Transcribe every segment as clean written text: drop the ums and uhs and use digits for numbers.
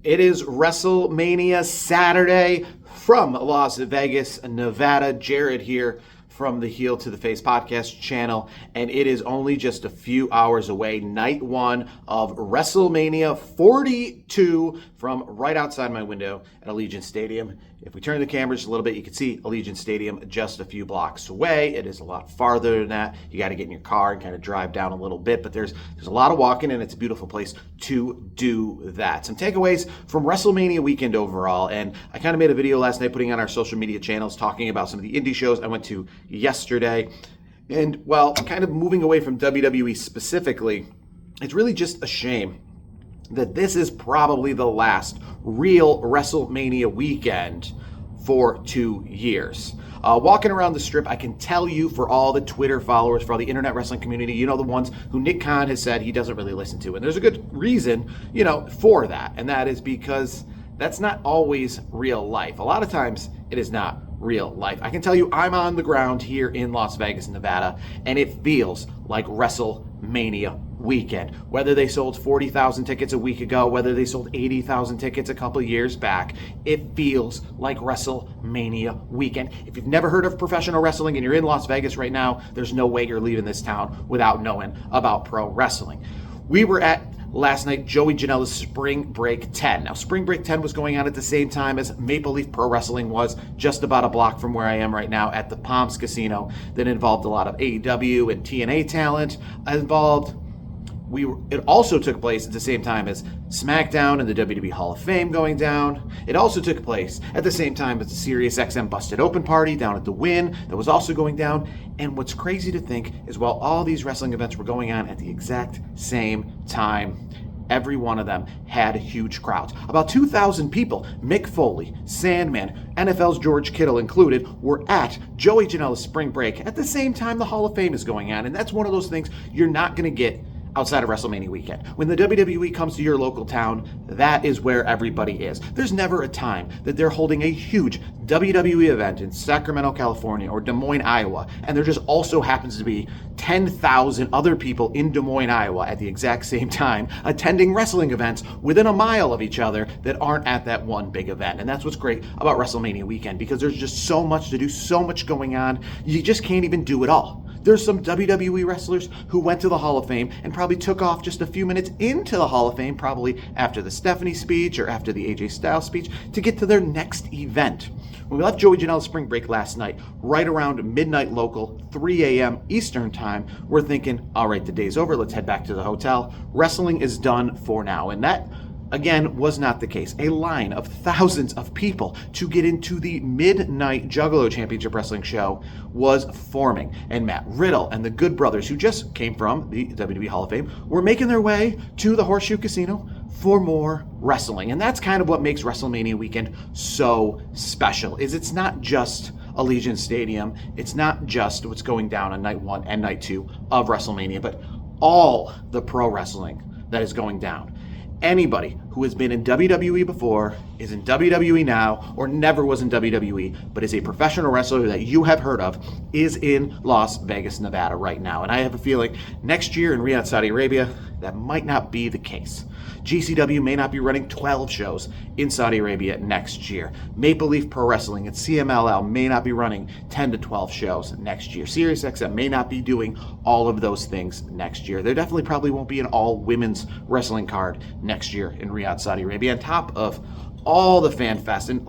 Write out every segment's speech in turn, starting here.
It is WrestleMania Saturday from Las Vegas, Nevada. Jared here from the Heel to the Face podcast channel, and it is only just a few hours away. Night one of WrestleMania 42 from right outside my window at Allegiant Stadium. If we turn the cameras a little bit, you can see Allegiant Stadium just a few blocks away. It is a lot farther than that. You got to get in your car and kind of drive down a little bit, but there's a lot of walking, and it's a beautiful place to do that. Some takeaways from WrestleMania weekend overall, and I kind of made a video last night putting on our social media channels talking about some of the indie shows I went to yesterday. And well, kind of moving away from WWE specifically, it's really just a shame that this is probably the last real WrestleMania weekend for 2 years. Walking around the strip, I can tell you, for all the Twitter followers, for all the internet wrestling community, you know, the ones who Nick Khan has said he doesn't really listen to. And there's a good reason, for that. And that is because that's not always real life. A lot of times it is not real life. I can tell you, I'm on the ground here in Las Vegas, Nevada, and it feels like WrestleMania weekend. Whether they sold 40,000 tickets a week ago, whether they sold 80,000 tickets a couple years back, it feels like WrestleMania weekend. If you've never heard of professional wrestling and you're in Las Vegas right now, there's no way you're leaving this town without knowing about pro wrestling. We were at last night Joey Janela's Spring Break 10. Now, Spring Break 10 was going on at the same time as Maple Leaf Pro Wrestling was, just about a block from where I am right now at the Palms Casino. That involved a lot of AEW and TNA talent. It also took place at the same time as SmackDown and the WWE Hall of Fame going down. It also took place at the same time as the SiriusXM Busted Open Party down at the Wynn that was also going down. And what's crazy to think is while all these wrestling events were going on at the exact same time, every one of them had huge crowds. About 2,000 people, Mick Foley, Sandman, NFL's George Kittle included, were at Joey Janela's Spring Break at the same time the Hall of Fame is going on. And that's one of those things you're not going to get outside of WrestleMania weekend. When the WWE comes to your local town, that is where everybody is. There's never a time that they're holding a huge WWE event in Sacramento, California, or Des Moines, Iowa, and there just also happens to be 10,000 other people in Des Moines, Iowa at the exact same time attending wrestling events within a mile of each other that aren't at that one big event. And that's what's great about WrestleMania weekend, because there's just so much to do, so much going on, you just can't even do it all. There's some WWE wrestlers who went to the Hall of Fame and probably took off just a few minutes into the Hall of Fame, probably after the Stephanie speech or after the AJ Styles speech, to get to their next event. When we left Joey Janela's Spring Break last night, right around midnight local, 3 a.m. Eastern time, we're thinking, all right, the day's over, let's head back to the hotel. Wrestling is done for now. And that, again, was not the case. A line of thousands of people to get into the Midnight Juggalo Championship Wrestling show was forming. And Matt Riddle and the Good Brothers, who just came from the WWE Hall of Fame, were making their way to the Horseshoe Casino for more wrestling. And that's kind of what makes WrestleMania weekend so special, is it's not just Allegiant Stadium, it's not just what's going down on night one and night two of WrestleMania, but all the pro wrestling that is going down. Anybody who has been in WWE before, is in WWE now, or never was in WWE, but is a professional wrestler that you have heard of, is in Las Vegas, Nevada right now. And I have a feeling next year in Riyadh, Saudi Arabia, that might not be the case. GCW may not be running 12 shows in Saudi Arabia next year. Maple Leaf Pro Wrestling and CMLL may not be running 10 to 12 shows next year. SiriusXM may not be doing all of those things next year. There definitely probably won't be an all-women's wrestling card next year in Riyadh, Saudi Arabia, on top of all the fan fest. And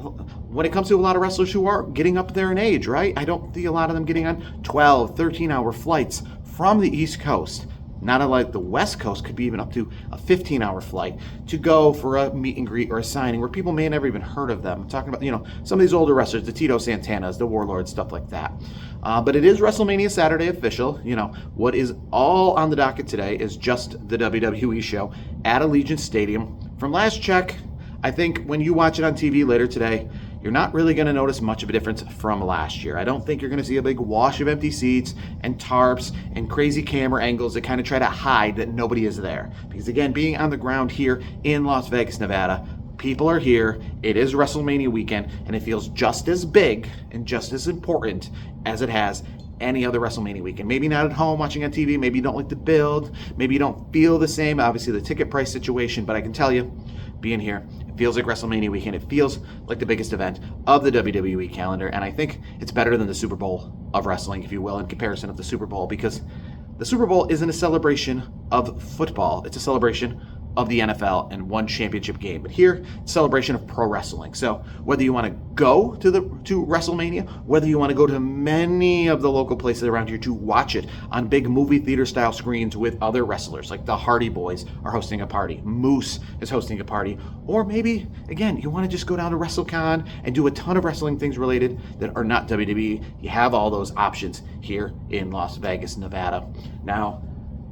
when it comes to a lot of wrestlers who are getting up there in age, right? I don't see a lot of them getting on 12, 13-hour flights from the East Coast. Not unlike the West Coast, could be even up to a 15-hour flight to go for a meet and greet or a signing where people may have never even heard of them. I'm talking about, some of these older wrestlers, the Tito Santanas, the Warlords, stuff like that. But it is WrestleMania Saturday official. What is all on the docket today is just the WWE show at Allegiant Stadium. From last check, I think when you watch it on TV later today, you're not really going to notice much of a difference from last year. I don't think you're going to see a big wash of empty seats and tarps and crazy camera angles that kind of try to hide that nobody is there. Because again, being on the ground here in Las Vegas, Nevada, people are here. It is WrestleMania weekend, and it feels just as big and just as important as it has any other WrestleMania weekend. Maybe not at home watching on TV. Maybe you don't like the build. Maybe you don't feel the same. Obviously, the ticket price situation. But I can tell you, being here, it feels like WrestleMania weekend. It feels like the biggest event of the WWE calendar, and I think it's better than the Super Bowl of wrestling, if you will, in comparison of the Super Bowl, because the Super Bowl isn't a celebration of football. It's a celebration of the NFL and one championship game. But here, celebration of pro wrestling. So whether you want to go to WrestleMania, whether you want to go to many of the local places around here to watch it on big movie theater style screens with other wrestlers, like the Hardy Boys are hosting a party, Moose is hosting a party, or maybe, again, you want to just go down to WrestleCon and do a ton of wrestling things related that are not WWE, you have all those options here in Las Vegas, Nevada. Now,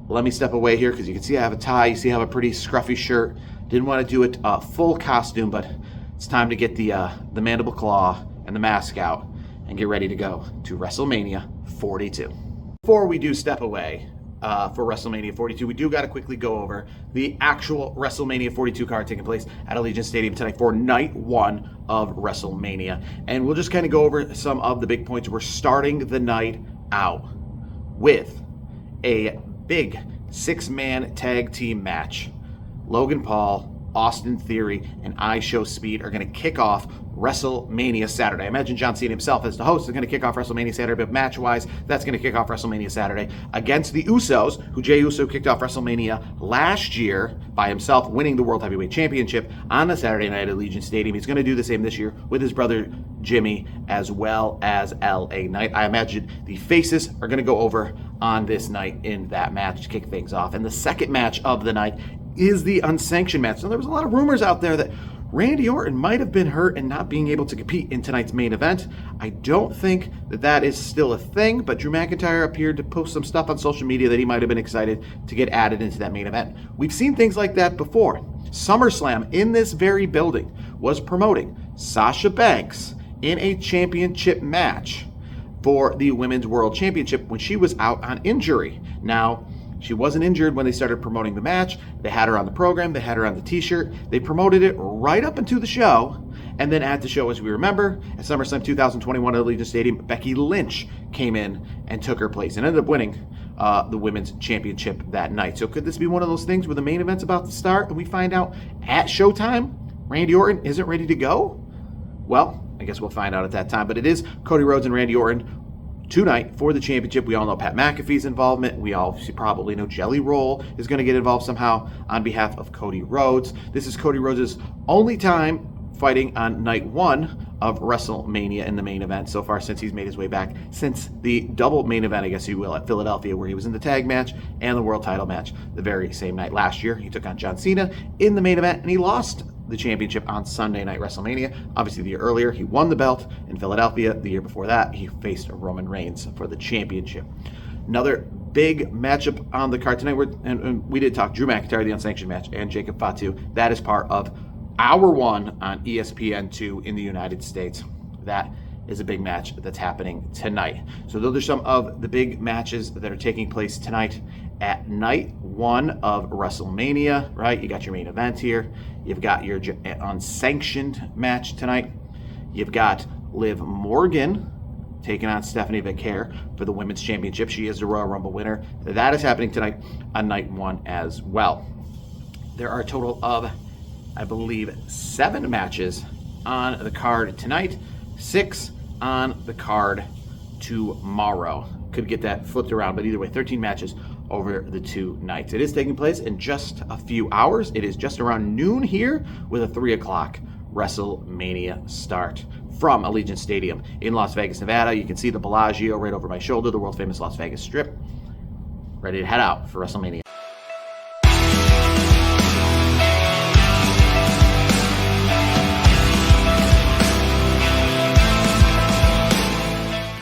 let me step away here because you can see I have a tie. You see I have a pretty scruffy shirt. Didn't want to do it full costume, but it's time to get the mandible claw and the mask out and get ready to go to WrestleMania 42. Before we do step away for WrestleMania 42, we do got to quickly go over the actual WrestleMania 42 card taking place at Allegiant Stadium tonight for night one of WrestleMania. And we'll just kind of go over some of the big points. We're starting the night out with a big six-man tag team match. Logan Paul, Austin Theory, and I Show Speed are going to kick off WrestleMania Saturday. I imagine John Cena himself as the host is going to kick off WrestleMania Saturday, but match-wise, that's going to kick off WrestleMania Saturday against the Usos, who Jey Uso kicked off WrestleMania last year by himself, winning the World Heavyweight Championship on the Saturday night at Allegiant Stadium. He's going to do the same this year with his brother Jimmy, as well as LA Knight. I imagine the faces are going to go over on this night in that match to kick things off. And the second match of the night is the unsanctioned match. So there was a lot of rumors out there that Randy Orton might have been hurt and not being able to compete in tonight's main event. I don't think that is still a thing, but Drew McIntyre appeared to post some stuff on social media that he might have been excited to get added into that main event. We've seen things like that before. SummerSlam in this very building was promoting Sasha Banks in a championship match for the Women's World Championship when she was out on injury. Now, she wasn't injured when they started promoting the match. They had her on the program. They had her on the t-shirt. They promoted it right up into the show. And then at the show, as we remember, at SummerSlam 2021 at Allegiant Stadium, Becky Lynch came in and took her place and ended up winning the Women's Championship that night. So could this be one of those things where the main event's about to start and we find out at showtime Randy Orton isn't ready to go? Well, I guess we'll find out at that time. But it is Cody Rhodes and Randy Orton tonight for the championship. We all know Pat McAfee's involvement. We all probably know Jelly Roll is going to get involved somehow on behalf of Cody Rhodes. This is Cody Rhodes' only time fighting on night one of WrestleMania in the main event so far since he's made his way back since the double main event, I guess you will, at Philadelphia, where he was in the tag match and the world title match the very same night. Last year, he took on John Cena in the main event, and he lost the championship on Sunday Night WrestleMania. Obviously, the year earlier, he won the belt in Philadelphia. The year before that, he faced Roman Reigns for the championship. Another big matchup on the card tonight, and we did talk Drew McIntyre, the unsanctioned match, and Jacob Fatu. That is part of Hour 1 on ESPN2 in the United States. That is a big match that's happening tonight. So those are some of the big matches that are taking place tonight at night one of WrestleMania, right? You got your main event here. You've got your unsanctioned match tonight. You've got Liv Morgan taking on Stephanie Becker for the Women's Championship. She is the Royal Rumble winner. That is happening tonight on night one as well. There are a total of, I believe, 7 matches on the card tonight, 6 on the card tomorrow. Could get that flipped around, but either way, 13 matches over the 2 nights. It is taking place in just a few hours. It is just around noon here with a 3 o'clock WrestleMania start from Allegiant Stadium in Las Vegas, Nevada. You can see the Bellagio right over my shoulder, the world famous Las Vegas Strip. Ready to head out for WrestleMania.